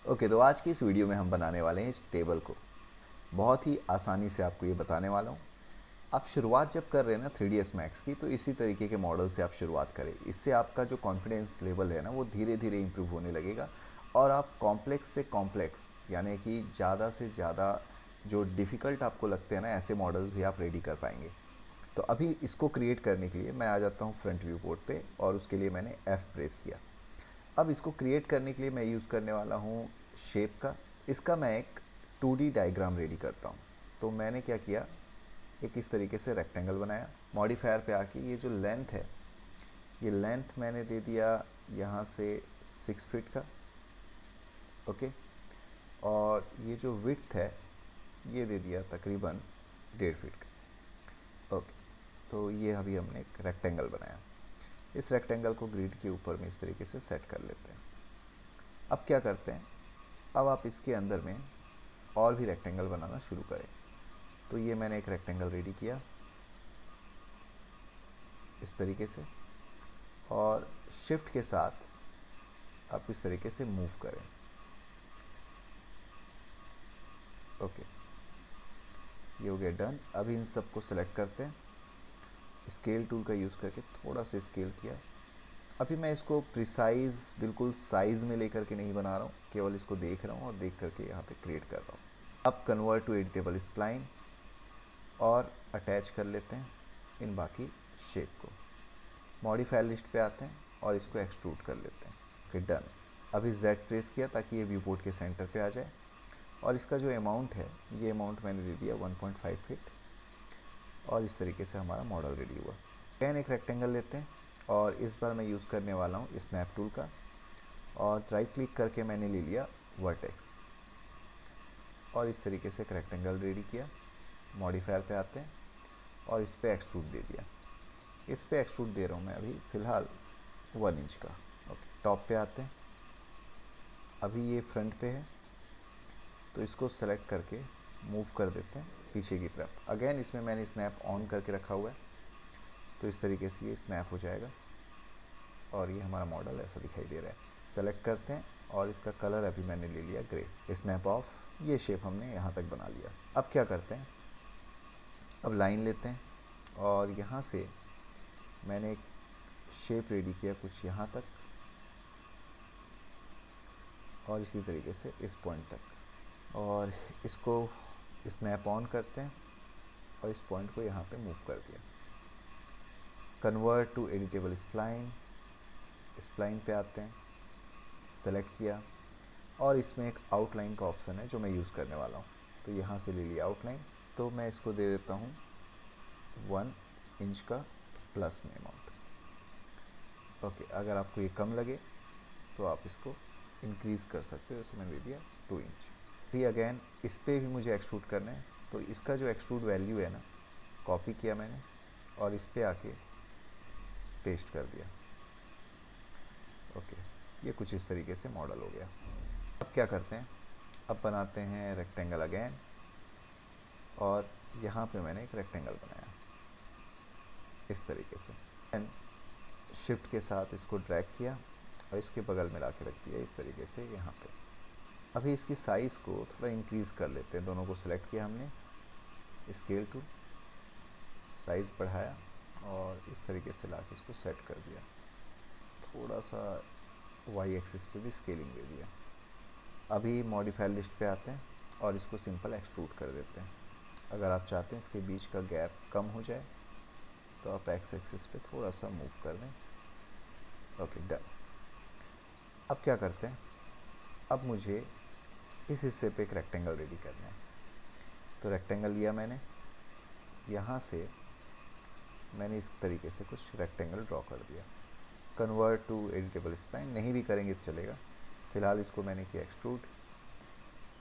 Okay, तो आज की इस वीडियो में हम बनाने वाले हैं इस टेबल को। बहुत ही आसानी से आपको ये बताने वाला हूँ। आप शुरुआत जब कर रहे हैं ना 3ds मैक्स की, तो इसी तरीके के मॉडल से आप शुरुआत करें। इससे आपका जो कॉन्फिडेंस लेवल है ना, वो धीरे धीरे इम्प्रूव होने लगेगा और आप कॉम्प्लेक्स से कॉम्प्लेक्स, यानी कि ज़्यादा से ज़्यादा जो डिफ़िकल्ट आपको लगते हैं ना, ऐसे मॉडल्स भी आप रेडी कर पाएंगे। तो अभी इसको क्रिएट करने के लिए मैं आ जाता हूँ फ्रंट व्यू पोर्ट पे और उसके लिए मैंने F प्रेस किया। अब इसको क्रिएट करने के लिए मैं यूज़ करने वाला हूँ शेप का। इसका मैं एक 2D डायग्राम रेडी करता हूँ। तो मैंने क्या किया, एक इस तरीके से रेक्टेंगल बनाया। मॉडिफायर पे आके ये जो लेंथ है, ये लेंथ मैंने दे दिया यहाँ से 6 फीट का। ओके, और ये जो विड्थ है ये दे दिया तकरीबन 1.5 फीट का। ओके, तो ये अभी हमने एक रेक्टेंगल बनाया। इस रेक्टेंगल को ग्रिड के ऊपर में इस तरीके से सेट कर लेते हैं। अब क्या करते हैं, अब आप इसके अंदर में और भी रेक्टेंगल बनाना शुरू करें। तो ये मैंने एक रेक्टेंगल रेडी किया इस तरीके से, और शिफ्ट के साथ आप इस तरीके से मूव करें। ओके, ये हो गया डन। अभी इन सबको सेलेक्ट करते हैं, स्केल टूल का यूज़ करके थोड़ा सा स्केल किया। अभी मैं इसको प्रिसाइज बिल्कुल साइज़ में लेकर के नहीं बना रहा हूँ, केवल इसको देख रहा हूँ और देख करके यहाँ पे क्रिएट कर रहा हूँ। अब कन्वर्ट टू एडिटेबल स्प्लाइन और अटैच कर लेते हैं इन बाकी शेप को। मॉडिफायर लिस्ट पे आते हैं और इसको एक्सट्रूड कर लेते हैं। Okay, done. अभी Z प्रेस किया ताकि ये व्यू पोर्ट के सेंटर पे आ जाए, और इसका जो अमाउंट है, ये अमाउंट मैंने दे दिया 1.5 फीट, और इस तरीके से हमारा मॉडल रेडी हुआ। पेन एक रेक्टेंगल लेते हैं और इस बार मैं यूज़ करने वाला हूँ स्नैप टूल का, और राइट क्लिक करके मैंने ले लिया वर्टेक्स और इस तरीके से एक रेक्टेंगल रेडी किया। मॉडिफायर पे आते हैं और इस पर एक्सट्रूड दे दिया। इस पे एक्सट्रूड दे रहा हूँ मैं अभी फ़िलहाल 1 इंच का। ओके, टॉप पे आते हैं। अभी ये फ्रंट पे है तो इसको सेलेक्ट करके मूव कर देते हैं पीछे की तरफ। अगेन इसमें मैंने स्नैप ऑन करके रखा हुआ है, तो इस तरीके से ये स्नैप हो जाएगा और ये हमारा मॉडल ऐसा दिखाई दे रहा है। सेलेक्ट करते हैं और इसका कलर अभी मैंने ले लिया ग्रे। स्नैप ऑफ, ये शेप हमने यहाँ तक बना लिया। अब क्या करते हैं, अब लाइन लेते हैं और यहाँ से मैंने एक शेप रेडी किया कुछ यहाँ तक, और इसी तरीके से इस पॉइंट तक, और इसको स्नैप ऑन करते हैं और इस पॉइंट को यहाँ पे मूव कर दिया। Convert to editable spline, spline पे आते हैं, सेलेक्ट किया और इसमें एक आउटलाइन का ऑप्शन है जो मैं यूज़ करने वाला हूँ। तो यहाँ से ले लिया आउटलाइन, तो मैं इसको दे देता हूँ 1 इंच का प्लस में अमाउंट। ओके, अगर आपको ये कम लगे तो आप इसको इंक्रीज़ कर सकते हो, जैसे मैंने दे दिया 2 इंच। फिर अगेन इस पर भी मुझे एक्सट्रूड करना है, तो इसका जो एक्सट्रूड वैल्यू है ना, कॉपी किया मैंने और इस पर आके पेस्ट कर दिया। ओके, ये कुछ इस तरीके से मॉडल हो गया। अब क्या करते हैं, अब बनाते हैं रेक्टेंगल अगेन, और यहाँ पे मैंने एक रेक्टेंगल बनाया इस तरीके से। एंड शिफ्ट के साथ इसको ड्रैग किया और इसके बगल में ला के रख दिया इस तरीके से यहाँ पे। अभी इसकी साइज़ को थोड़ा इंक्रीज़ कर लेते हैं। दोनों को सिलेक्ट किया हमने, स्केल टूल, साइज़ बढ़ाया और इस तरीके से ला के इसको सेट कर दिया। थोड़ा सा वाई एक्सिस पे भी स्केलिंग दे दिया। अभी मॉडिफायर लिस्ट पे आते हैं और इसको सिंपल एक्सट्रूड कर देते हैं। अगर आप चाहते हैं इसके बीच का गैप कम हो जाए तो आप एक्स एक्सिस पे थोड़ा सा मूव कर दें। Okay, done. अब क्या करते हैं, अब मुझे इस हिस्से पे एक रेक्टेंगल रेडी करना है। तो रेक्टेंगल लिया मैंने, यहाँ से मैंने इस तरीके से कुछ रेक्टेंगल ड्रॉ कर दिया। कन्वर्ट टू एडिटेबल स्प्लाइन नहीं भी करेंगे तो चलेगा। फ़िलहाल इसको मैंने किया एक्सट्रूड,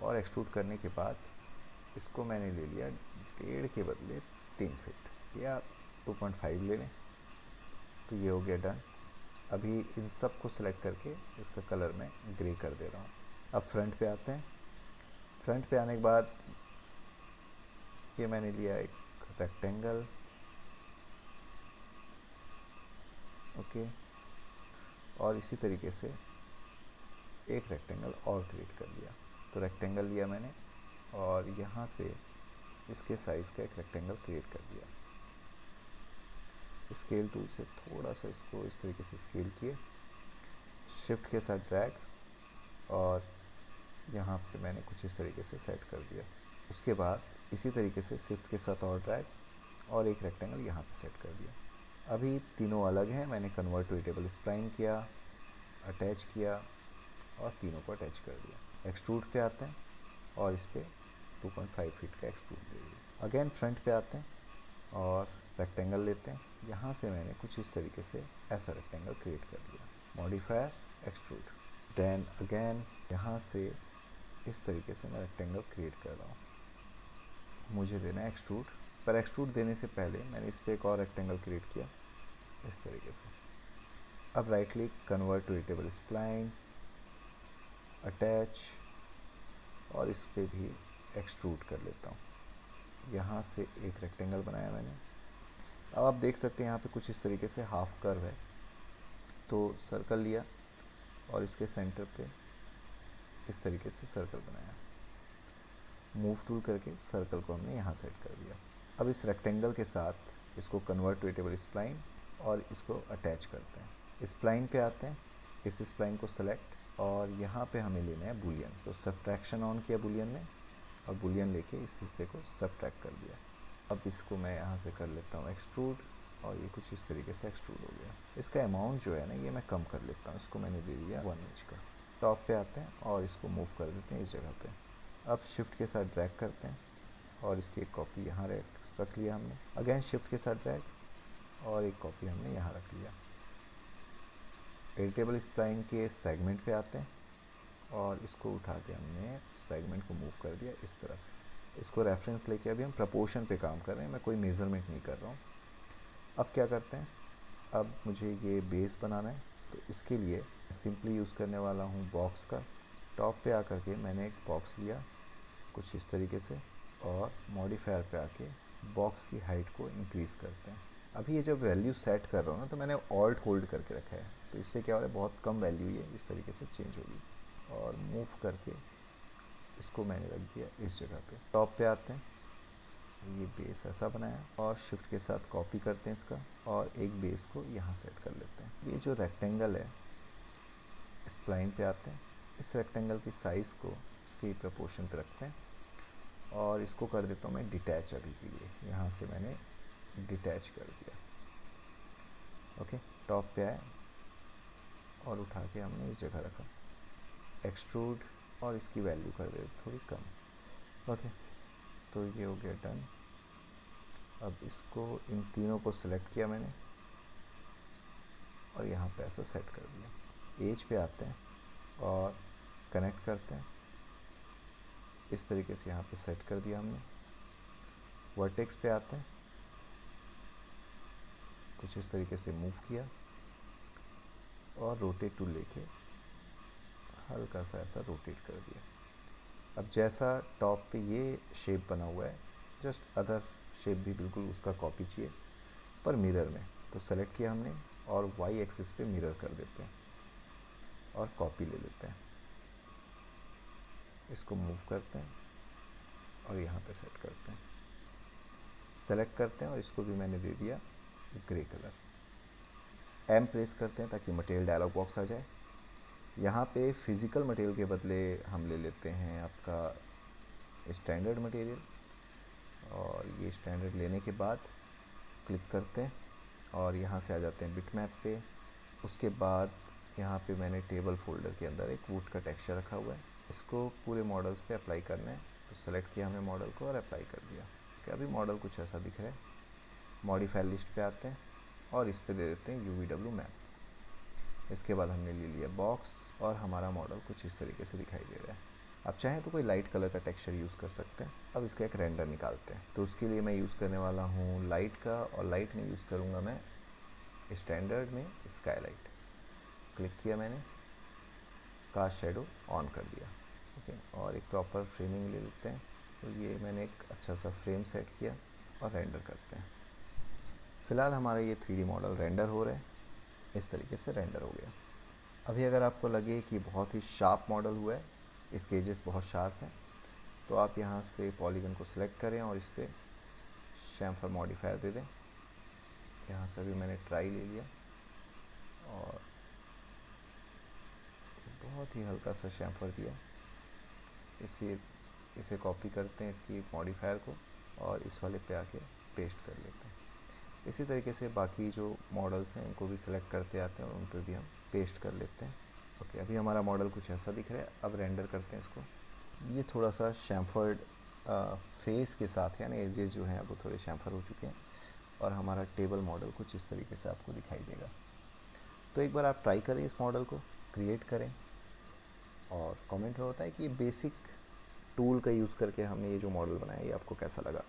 और एक्सट्रूड करने के बाद इसको मैंने ले लिया 1.5 के बदले 3 फीट या 2.5 ले लें। तो ये हो गया डन। अभी इन सब को सिलेक्ट करके इसका कलर मैं ग्रे कर दे रहा हूँ। अब फ्रंट पे आते हैं। फ्रंट पे आने के बाद ये मैंने लिया एक रेक्टेंगल। ओके, और इसी तरीके से एक रेक्टेंगल और क्रिएट कर लिया। तो रेक्टेंगल लिया मैंने और यहाँ से इसके साइज़ का एक रेक्टेंगल क्रिएट कर दिया। स्केल टूल से थोड़ा सा इसको इस तरीके से स्केल किए, शिफ्ट के साथ ड्रैग, और यहाँ पे मैंने कुछ इस तरीके से सेट कर दिया। उसके बाद इसी तरीके से शिफ्ट के साथ और ड्रैग और एक रेक्टेंगल यहाँ पे सेट कर दिया। अभी तीनों अलग हैं, मैंने कन्वर्ट टू टेबल स्प्लाइन किया, अटैच किया और तीनों को अटैच कर दिया। एक्सट्रूड पे आते हैं और इस पर 2.5 फीट का एक्सट्रूड दे दिया। अगेन फ्रंट पे आते हैं और रेक्टेंगल लेते हैं। यहाँ से मैंने कुछ इस तरीके से ऐसा रेक्टेंगल क्रिएट कर दिया। मॉडिफायर, एक्सट्रूड, देन अगेन यहाँ से इस तरीके से मैं रेक्टेंगल क्रिएट कर रहा हूँ। मुझे देना है एक्सट्रूड, पर एक्सट्रूड देने से पहले मैंने इस पर एक और रेक्टेंगल क्रिएट किया इस तरीके से। अब right click, convert to table spline, attach, और इस पर भी एक्सट्रूड कर लेता हूँ। यहाँ से एक रेक्टेंगल बनाया मैंने। अब आप देख सकते हैं यहाँ पे कुछ इस तरीके से हाफ कर्व है, तो सर्कल लिया और इसके सेंटर पे इस तरीके से सर्कल बनाया। मूव टूल करके सर्कल को हमने यहाँ सेट कर दिया। अब इस रेक्टेंगल के साथ इसको कन्वर्ट टू टेबल स्प्लाइन और इसको अटैच करते हैं। स्प्लाइन पे आते हैं, इस स्प्लाइन को सेलेक्ट और यहाँ पे हमें लेना है बुलियन। तो सब्ट्रैक्शन ऑन किया बुलियन में और बुलियन लेके इस हिस्से को सब्ट्रैक्ट कर दिया। अब इसको मैं यहाँ से कर लेता हूँ एक्सट्रूड और ये कुछ इस तरीके से एक्सट्रूड हो गया। इसका अमाउंट जो है ना ये मैं कम कर लेता हूँ, इसको मैंने दे दिया 1 इंच का। टॉप पे आते हैं और इसको मूव कर देते हैं इस जगह पे। अब शिफ्ट के साथ ड्रैग करते हैं और इसकी एक कॉपी यहाँ रख लिया हमने। अगेन शिफ्ट के साथ ड्रैग और एक कॉपी हमने यहाँ रख लिया। एडिटेबल स्प्लाइन के सेगमेंट पे आते हैं और इसको उठा के हमने सेगमेंट को मूव कर दिया इस तरफ। इसको रेफरेंस लेके अभी हम प्रपोर्शन पे काम कर रहे हैं, मैं कोई मेज़रमेंट नहीं कर रहा हूँ। अब क्या करते हैं, अब मुझे ये बेस बनाना है, तो इसके लिए सिंपली यूज़ करने वाला हूँ बॉक्स का। टॉप पे आकर के मैंने एक बॉक्स लिया कुछ इस तरीके से और मॉडिफायर पे आके बॉक्स की हाइट को इंक्रीज़ करते हैं। अभी ये जब वैल्यू सेट कर रहा हूँ ना तो मैंने ऑल्ट होल्ड करके रखा है, तो इससे क्या हो रहा है बहुत कम वैल्यू ये इस तरीके से चेंज होगी। और मूव करके इसको मैंने रख दिया इस जगह पे। टॉप पे आते हैं, ये बेस ऐसा बनाया और शिफ्ट के साथ कॉपी करते हैं इसका और एक बेस को यहाँ सेट कर लेते हैं। ये जो रेक्टेंगल है स्प्लाइन पे आते हैं, इस रेक्टेंगल की साइज़ को इसके प्रपोर्शन पे रखते हैं और इसको कर देता हूँ मैं डिटैच। अभी के लिए यहाँ से मैंने डिटैच कर दिया। ओके, टॉप पे आए और उठा के हमने इस जगह रखा। एक्सट्रूड और इसकी वैल्यू कर दे थोड़ी कम। ओके, तो ये हो गया डन। अब इसको इन तीनों को सिलेक्ट किया मैंने और यहाँ पे ऐसा सेट कर दिया। एज पे आते हैं और कनेक्ट करते हैं इस तरीके से, यहाँ पे सेट कर दिया हमने। वर्टेक्स पे आते हैं, कुछ इस तरीके से मूव किया और रोटेट टूल लेके हल्का सा ऐसा रोटेट कर दिया। अब जैसा टॉप पे ये शेप बना हुआ है, जस्ट अदर शेप भी बिल्कुल उसका कॉपी चाहिए पर मिरर में, तो सेलेक्ट किया हमने और वाई एक्सिस पे मिरर कर देते हैं और कॉपी ले लेते हैं। इसको मूव करते हैं और यहाँ पे सेट करते हैं। सेलेक्ट करते हैं और इसको भी मैंने दे दिया ग्रे कलर। एम प्रेस करते हैं ताकि मटेरियल डायलॉग बॉक्स आ जाए। यहाँ पे फिज़िकल मटेरियल के बदले हम ले लेते हैं आपका स्टैंडर्ड मटेरियल और ये स्टैंडर्ड लेने के बाद क्लिक करते हैं और यहाँ से आ जाते हैं बिटमैप पे। उसके बाद यहाँ पे मैंने टेबल फोल्डर के अंदर एक वुड का टेक्सचर रखा हुआ है, इसको पूरे मॉडल्स पे अप्लाई करना है। तो सेलेक्ट किया हमने मॉडल को और अप्लाई कर दिया। कि अभी मॉडल कुछ ऐसा दिख रहा है। मॉडिफायर लिस्ट पे आते हैं और इस पे दे देते हैं UVW मैप। इसके बाद हमने ले लिया बॉक्स और हमारा मॉडल कुछ इस तरीके से दिखाई दे रहा है। आप चाहें तो कोई लाइट कलर का टेक्सचर यूज़ कर सकते हैं। अब इसका एक रेंडर निकालते हैं, तो उसके लिए मैं यूज़ करने वाला हूँ लाइट का, और लाइट में यूज़ करूँगा मैं स्टैंडर्ड में स्काई लाइट। क्लिक किया मैंने, कास्ट शैडो ऑन कर दिया। ओके, और एक प्रॉपर फ्रेमिंग ले लेते हैं। तो ये मैंने एक अच्छा सा फ्रेम सेट किया और रेंडर करते हैं। फ़िलहाल हमारा ये 3D मॉडल रेंडर हो रहा है, इस तरीके से रेंडर हो गया। अभी अगर आपको लगे कि बहुत ही शार्प मॉडल हुआ है, इसके एजेस बहुत शार्प हैं, तो आप यहाँ से पॉलीगन को सिलेक्ट करें और इस पर शैम्फर मॉडिफायर दे दें। यहाँ से भी मैंने ट्राई ले लिया और बहुत ही हल्का सा शैम्फर दिया। इसे कॉपी करते हैं इसकी मॉडिफायर को और इस वाले पे आके पेस्ट कर लेते हैं। इसी तरीके से बाकी जो मॉडल्स हैं इनको भी सिलेक्ट करते आते हैं और उन पर भी हम पेस्ट कर लेते हैं। ओके, अभी हमारा मॉडल कुछ ऐसा दिख रहा है। अब रेंडर करते हैं इसको। ये थोड़ा सा शैम्फर्ड फेस के साथ है ना, एजेस जो हैं वो थोड़े शैम्फर हो चुके हैं और हमारा टेबल मॉडल कुछ इस तरीके से आपको दिखाई देगा। तो एक बार आप ट्राई करें, इस मॉडल को क्रिएट करें और कमेंट में बताएं कि ये बेसिक टूल का यूज़ करके हमने ये जो मॉडल बनाया ये आपको कैसा लगा।